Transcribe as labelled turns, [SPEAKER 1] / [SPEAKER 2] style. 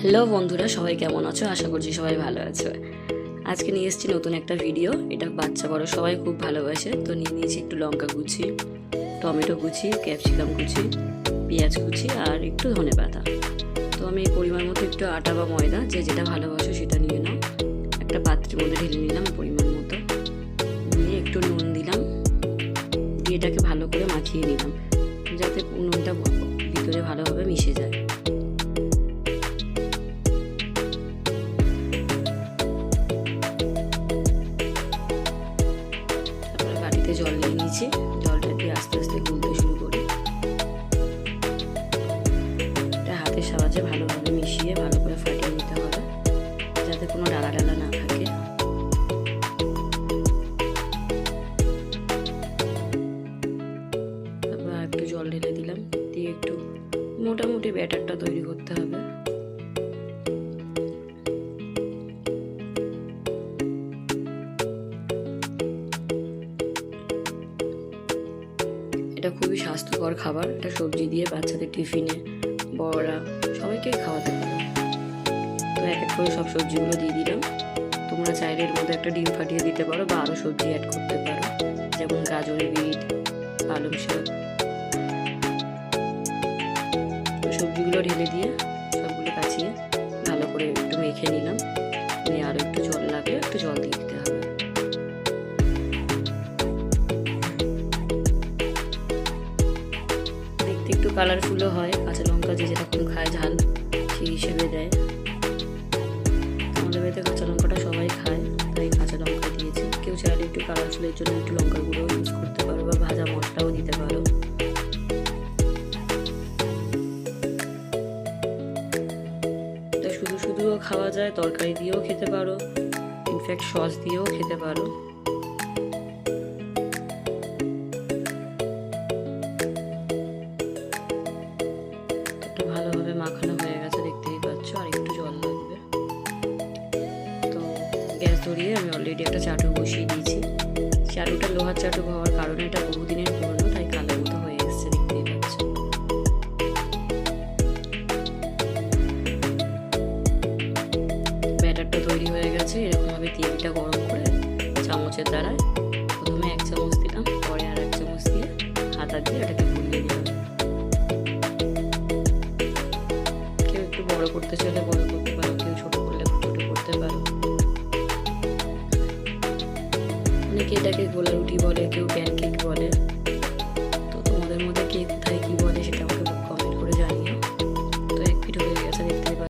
[SPEAKER 1] Hello বন্ধুরা, সবাই কেমন আছো? আশা করছি সবাই ভালো আছো। আজকে নিয়ে এসেছি নতুন একটা ভিডিও। এটা বাচ্চা বড় সবাই খুব ভালোবাসে। তো নিয়ে নিয়েছি একটু লঙ্কা কুচি, টমেটো কুচি, ক্যাপসিকাম কুচি, পেঁয়াজ কুচি আর একটু ধনেপাতা। তো আমি এই পরিমাণ মতো একটু আটা বা ময়দা যে যেটা ভালোবাসো সেটা নিয়ে নাও। একটা পাত্রের মধ্যে ঢেলে নিলাম পরিমাণ মতো, নিয়ে একটু নুন দিলাম, দিয়ে এটাকে ভালো করে মাখিয়ে নিলাম যাতে নুনটা ভিতরে ভালোভাবে মিশে যায়। জল নিয়ে নিয়েছি, জলটা দিয়ে আস্তে আস্তে গুলতে শুরু করি। এটা হাতের সাহায্যে ভালোভাবে মিশিয়ে ভালো করে ফাটিয়ে নিতে হবে যাতে কোনো ডালা ডালা না থাকে। তারপর একটু জল ঢেলে দিলাম, দিয়ে একটু মোটামুটি ব্যাটারটা তৈরি করতে হবে। এটা খুবই স্বাস্থ্যকর খাবার। এটা সবজি দিয়ে বাচ্চাদের টিফিনে, বড়রা সবাইকে খাওয়াতে পারে। তো এক এক করে সব সবজিগুলো দিয়ে দিলাম। তোমরা চাইলে এর মধ্যে একটা ডিম ফাটিয়ে দিতে পারো বা আরও সবজি অ্যাড করতে পারো, যেমন গাজর, বিট, পালং শাক। তো সবজিগুলো ঢেলে দিয়ে সবগুলো কাচিয়ে ভালো করে একটু মেখে নিলাম। নিয়ে আরও একটু জল লাগলে একটু জল দিয়ে দিতে হবে। একটু কালারফুলও হয়, কাঁচা লঙ্কা যে যেরকম খায় ঝাল সেই হিসেবে দেয়। আমাদের বাড়িতে কাঁচা লঙ্কাটা সবাই খায়, তাই কাঁচা লঙ্কা দিয়েছি। কেউ চাইলে একটু কালারফুলের জন্য একটু লঙ্কার গুঁড়ো ইউজ করতে পারো বা ভাজা মশলাও দিতে পারো। এটা শুধু শুধুও খাওয়া যায়, তরকারি দিয়েও খেতে পারো, ইনফ্যাক্ট সস দিয়েও খেতে পারো। ভালোভাবে মাখানো হয়ে গেছে, দেখতেই পাচ্ছ। আর একটু জল লাগবে। তো গ্যাস ধরিয়ে আমি অলরেডি একটা চাটু বসিয়ে দিয়েছি। চাটুটা লোহার চাটু হওয়ার কারণে এটা বহুদিনের পুরনো, তাই কালের মতো হয়ে এসছে, দেখতেই পাচ্ছ। ব্যাটারটা তৈরি হয়ে গেছে। এরকমভাবে তেলটা গরম করে চামচের দ্বারা প্রথমে 1 চামচ দিলাম, পরে আর 1 চামচ দিয়ে হাতা দিয়ে এটাকে ঘুরিয়ে দিলাম। বড় করতে চাইলে বড় করতে পারো, কেউ ছোট করলে ছোট করতে পারো। অনেকে এটাকে গোলা রুটি বলে, কেউ প্যানকেক বলে। তো তোমাদের মধ্যে কে কোথায় কি বলে